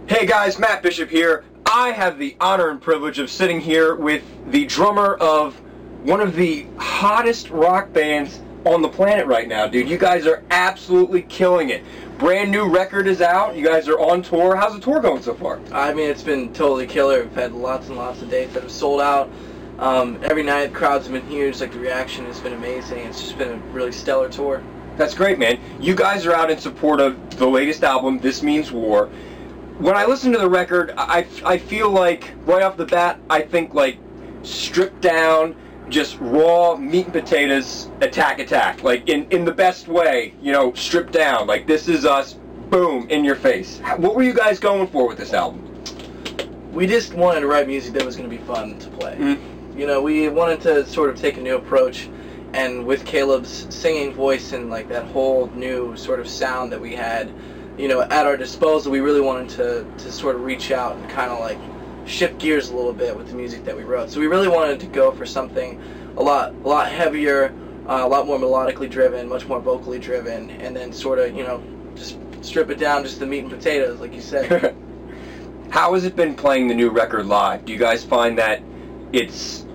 Hey guys, Matt Bishop here. I have the honor and privilege of sitting here with the drummer of one of the hottest rock bands on the planet right now, dude. You guys are absolutely killing it. Brand new record is out. You guys are on tour. How's the tour going so far? I mean, it's been totally killer. We've had lots and lots of dates that have sold out. Every night, crowds have been huge. Like, the reaction has been amazing. It's just been a really stellar tour. That's great, man. You guys are out in support of the latest album, This Means War. When I listen to the record, I feel like, right off the bat, I think like stripped down, just raw meat and potatoes, attack. Like in the best way, you know, stripped down. Like, this is us, boom, in your face. What were you guys going for with this album? We just wanted to write music that was going to be fun to play. Mm-hmm. You know, we wanted to sort of take a new approach, and with Caleb's singing voice and like that whole new sort of sound that we had, you know, at our disposal, we really wanted to sort of reach out and kind of like shift gears a little bit with the music that we wrote. So we really wanted to go for something a lot heavier, a lot more melodically driven, much more vocally driven, and then sort of, you know, just strip it down, just the meat and potatoes, like you said. How has it been playing the new record live? Do you guys find that it's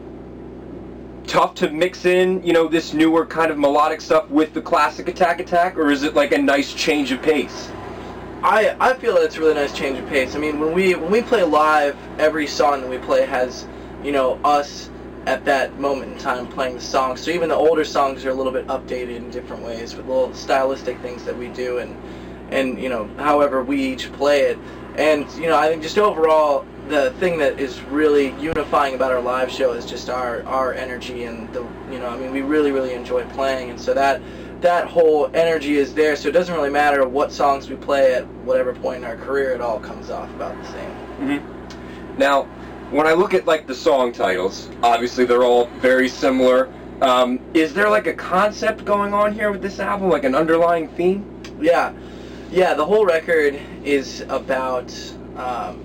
tough to mix in, you know, this newer kind of melodic stuff with the classic attack, or is it like a nice change of pace? I feel that it's a really nice change of pace. I mean, when we play live, every song that we play has, you know, us at that moment in time playing the song. So even the older songs are a little bit updated in different ways with little stylistic things that we do, and you know, however we each play it. And you know, I think just overall, the thing that is really unifying about our live show is just our energy, and the, you know, I mean, we really enjoy playing, and so that whole energy is there. So it doesn't really matter what songs we play at whatever point in our career, it all comes off about the same. Mm-hmm. Now, when I look at like the song titles, obviously they're all very similar. Is there like a concept going on here with this album, like an underlying theme? Yeah. The whole record is about.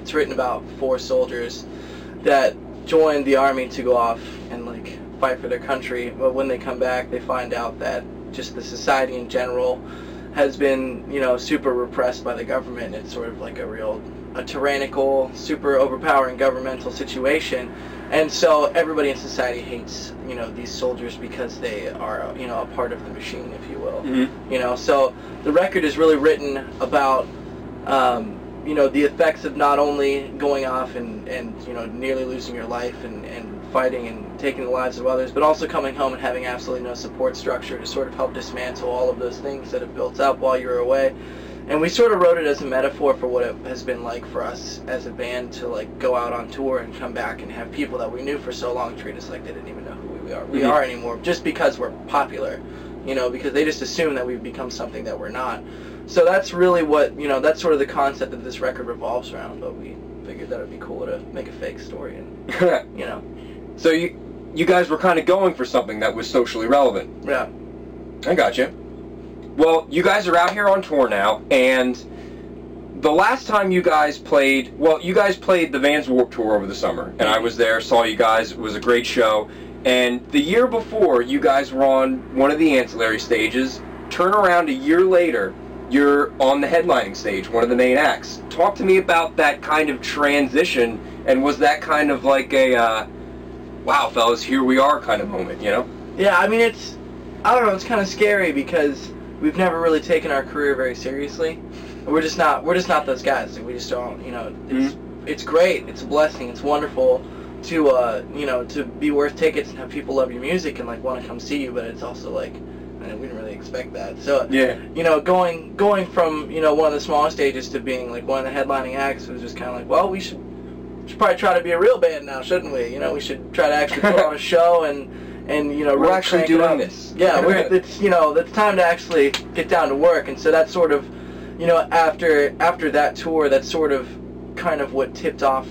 It's written about 4 soldiers that joined the army to go off and like fight for their country, but when they come back, they find out that just the society in general has been, you know, super repressed by the government. It's sort of like a tyrannical, super overpowering governmental situation, and so everybody in society hates, you know, these soldiers because they are, you know, a part of the machine, if you will. Mm-hmm. You know, so the record is really written about you know, the effects of not only going off and you know, nearly losing your life and fighting and taking the lives of others, but also coming home and having absolutely no support structure to sort of help dismantle all of those things that have built up while you were away. And we sort of wrote it as a metaphor for what it has been like for us as a band to like go out on tour and come back and have people that we knew for so long treat us like they didn't even know who we are anymore, just because we're popular, you know, because they just assume that we've become something that we're not. So that's really what, you know, that's sort of the concept that this record revolves around, but we figured that it would be cool to make a fake story and, you know. So you guys were kind of going for something that was socially relevant. Yeah. I gotcha. Well, you guys are out here on tour now, and the last time you guys played, the Vans Warped Tour over the summer, and I was there, saw you guys, it was a great show, and the year before, you guys were on one of the ancillary stages. Turn around a year later, you're on the headlining stage, one of the main acts. Talk to me about that kind of transition, and was that kind of like a, wow, fellas, here we are kind of moment, you know? Yeah, I mean, it's kind of scary because we've never really taken our career very seriously. We're just not those guys. Like, we just don't, you know, it's great, it's a blessing, it's wonderful to, you know, to be worth tickets and have people love your music and like want to come see you, but it's also like, we didn't really expect that. So, yeah, you know, going from, you know, one of the smallest stages to being like one of the headlining acts was just kind of like, well, we should probably try to be a real band now, shouldn't we? You know, we should try to actually put on a show and you know, we're actually doing this. Yeah, it's, you know, it's time to actually get down to work. And so that's sort of, you know, after that tour, that's sort of kind of what tipped off,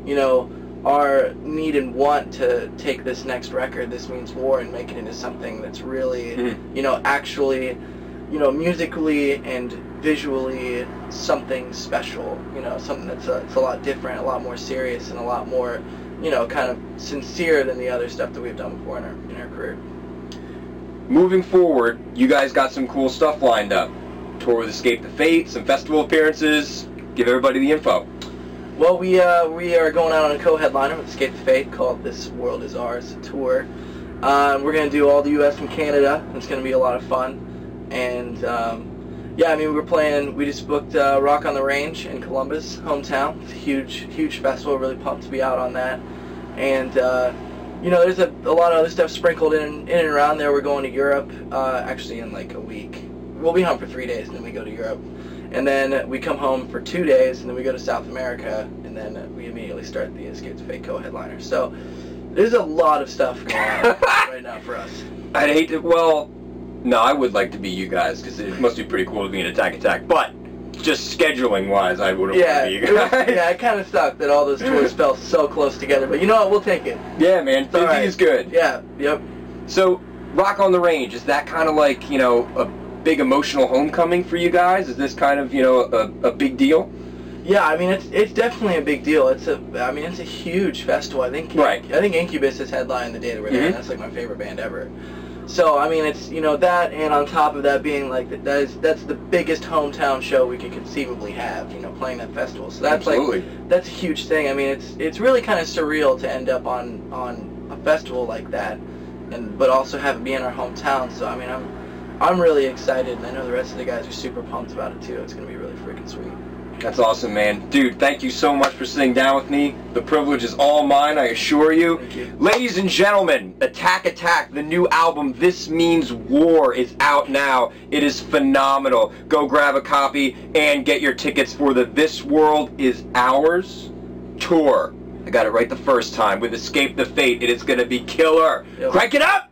you know, our need and want to take this next record, This Means War, and make it into something that's really, you know, actually, you know, musically and visually something special, you know, something that's it's a lot different, a lot more serious, and a lot more, you know, kind of sincere than the other stuff that we've done before in our career. Moving forward, you guys got some cool stuff lined up. Tour with Escape the Fate, some festival appearances. Give everybody the info. Well, we are going out on a co-headliner with Escape the Fate called This World Is Ours tour. We're going to do all the U.S. and Canada. It's going to be a lot of fun. And, yeah, I mean, we just booked Rock on the Range in Columbus, hometown. It's a huge festival. Really pumped to be out on that. And, you know, there's a lot of other stuff sprinkled in and around there. We're going to Europe, actually in like a week. We'll be home for 3 days, and then we go to Europe. And then we come home for 2 days, and then we go to South America, and then we immediately start the Escape the Fate co-headliner. So there's a lot of stuff going on right now for us. I'd hate to, well, no, I would like to be you guys, because it must be pretty cool to be an Attack, but just scheduling-wise, I wouldn't want to be you guys. Yeah, it kind of sucked that all those tours fell so close together, but you know what, we'll take it. Yeah, man, busy right. is good. Yeah, yep. So, Rock on the Range, is that kind of like, you know, a big emotional homecoming for you guys? Is this kind of, you know, a big deal? Yeah, I mean it's definitely a big deal. It's a huge festival. I think Incubus has headlined the day that we're there. And that's like my favorite band ever. So I mean it's, you know, that, and on top of that being like that's the biggest hometown show we could conceivably have, you know, playing that festival. So that's that's a huge thing. I mean it's really kind of surreal to end up on a festival like that, but also have it be in our hometown. So I mean I'm really excited, and I know the rest of the guys are super pumped about it too. It's going to be really freaking sweet. That's awesome, man. Dude, thank you so much for sitting down with me. The privilege is all mine, I assure you. Thank you. Ladies and gentlemen, Attack, the new album, This Means War, is out now. It is phenomenal. Go grab a copy and get your tickets for the This World Is Ours tour. I got it right the first time with Escape the Fate. It is going to be killer. Yep. Crank it up!